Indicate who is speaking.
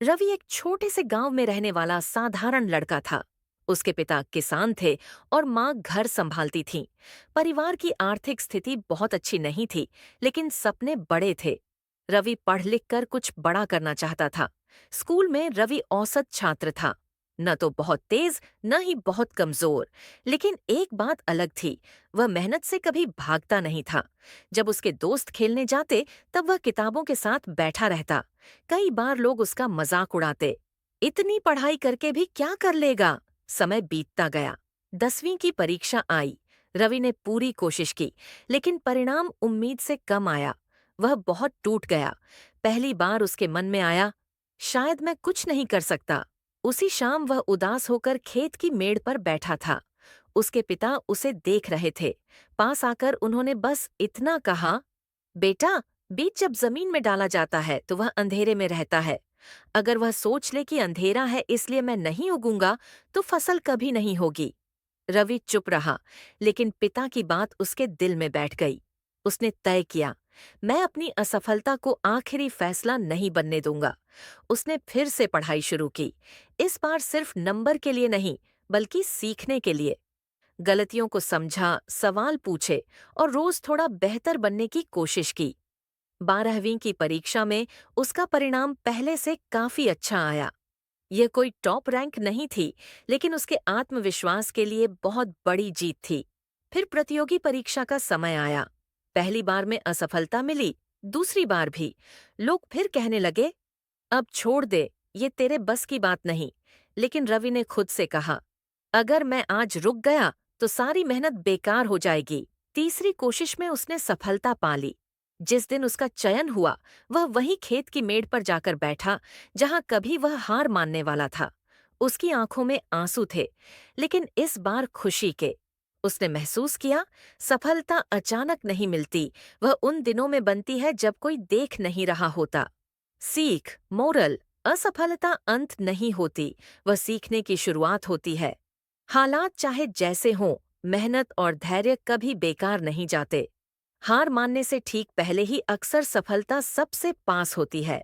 Speaker 1: रवि एक छोटे से गांव में रहने वाला साधारण लड़का था। उसके पिता किसान थे और माँ घर संभालती थीं। परिवार की आर्थिक स्थिति बहुत अच्छी नहीं थी, लेकिन सपने बड़े थे। रवि पढ़ लिख कर कुछ बड़ा करना चाहता था। स्कूल में रवि औसत छात्र था, न तो बहुत तेज न ही बहुत कमजोर। लेकिन एक बात अलग थी, वह मेहनत से कभी भागता नहीं था। जब उसके दोस्त खेलने जाते, तब वह किताबों के साथ बैठा रहता। कई बार लोग उसका मजाक उड़ाते, इतनी पढ़ाई करके भी क्या कर लेगा। समय बीतता गया। 10वीं की परीक्षा आई। रवि ने पूरी कोशिश की, लेकिन परिणाम उम्मीद से कम आया। वह बहुत टूट गया। पहली बार उसके मन में आया, शायद मैं कुछ नहीं कर सकता। उसी शाम वह उदास होकर खेत की मेड़ पर बैठा था। उसके पिता उसे देख रहे थे। पास आकर उन्होंने बस इतना कहा, बेटा, बीज जब जमीन में डाला जाता है तो वह अंधेरे में रहता है। अगर वह सोच ले कि अंधेरा है इसलिए मैं नहीं उगूंगा, तो फसल कभी नहीं होगी। रवि चुप रहा, लेकिन पिता की बात उसके दिल में बैठ गई। उसने तय किया, मैं अपनी असफलता को आखिरी फैसला नहीं बनने दूंगा। उसने फिर से पढ़ाई शुरू की। इस बार सिर्फ नंबर के लिए नहीं, बल्कि सीखने के लिए। गलतियों को समझा, सवाल पूछे और रोज थोड़ा बेहतर बनने की कोशिश की। 12वीं की परीक्षा में उसका परिणाम पहले से काफी अच्छा आया। यह कोई टॉप रैंक नहीं थी, लेकिन उसके आत्मविश्वास के लिए बहुत बड़ी जीत थी। फिर प्रतियोगी परीक्षा का समय आया। पहली बार में असफलता मिली, दूसरी बार भी। लोग फिर कहने लगे, अब छोड़ दे, ये तेरे बस की बात नहीं। लेकिन रवि ने खुद से कहा, अगर मैं आज रुक गया तो सारी मेहनत बेकार हो जाएगी। तीसरी कोशिश में उसने सफलता पा ली। जिस दिन उसका चयन हुआ, वह वहीं खेत की मेड़ पर जाकर बैठा, जहां कभी वह हार मानने वाला था। उसकी आंखों में आंसू थे, लेकिन इस बार खुशी के। उसने महसूस किया, सफलता अचानक नहीं मिलती, वह उन दिनों में बनती है जब कोई देख नहीं रहा होता। सीख, मोरल, असफलता अंत नहीं होती, वह सीखने की शुरुआत होती है। हालात चाहे जैसे हों, मेहनत और धैर्य कभी बेकार नहीं जाते। हार मानने से ठीक पहले ही अक्सर सफलता सबसे पास होती है।